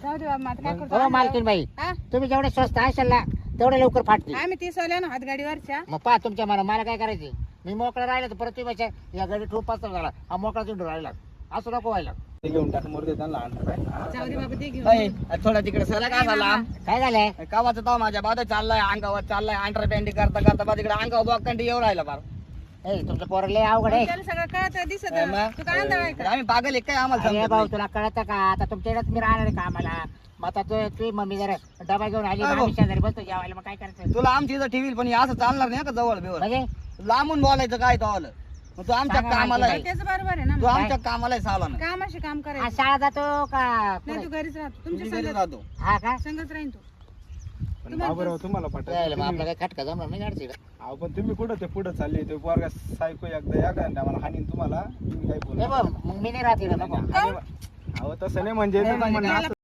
जाऊ दे बाबा, आता काय हो करतो मालकीन बाई, हा? तुम्ही जेवढे स्वस्त असाल ना तेवढे लवकर फाटते. आम्ही 30 वाल्या ना हातगाडीवरच्या. मग पहा तुमच्या मला काय करायचे, मी मोकळा राहिला तर परत तुम्ही या गाडी ठोप पाच झाला, हा मोकळा चिंडू राहिला, असं नको व्हायला. ते घेऊन टाक मोरते त्यांना जाऊ दे बाबा, ते घेऊन अय, थोडा तिकडे सरा काय झाला काय झालंय? कावाचा तो माझ्या बाधा चाललाय अंगावर चाललाय अंडर पॅन्टी करता करता बा तिकडे अंगावर बॉकंडी येऊ राहिला फार. ए तुमचं पोरं लय अवघड आहे. त्याला सगळं कळत दिसत काय मग? तू काय आंधळा आहे का? आम्ही पागल आहे काय आम्हाला अरे समजत भाऊ नाही. तुला कळतं का, आता तुमच्याकडेच मी राहणार आहे कामाला, मग आता तुझी मम्मी जरा डबा घेऊन आली, अरे आम्ही शेजारी बसतो जेवायला, मग काय करायचं तुला आमची इथं ठेवील पण हे असं चालणार नाही का जवळ बिवळ म्हणजे? लांबून बोलायचं काय तो आलं मग तू आमच्या सांगा कामाला माहिती आहे त्याचं बरोबर आहे ना तू मग. आमच्या कामाला आहे साला ना कामाशी काम आज करायचं. शाळा जातो का नाही तू घरीच राहतो, तुमची तुमच्या घरी संगत राहतो हा का? संगत राहीन तू. पण बाबूराव तुम्हाला यायला मग पटायला आपला काही खटका जमणार नाही गाडची. अहो पण तुम्ही कुठं ते पुढे चालले ते पोरगा सायको एकदा या का मला हानीन तुम्हाला तुम्ही काय ए बोला बा, मग मी नाही राहते नको. अहो तसं नाही म्हणजे नाही, तुम्ही म्हणजे म्हणणं असं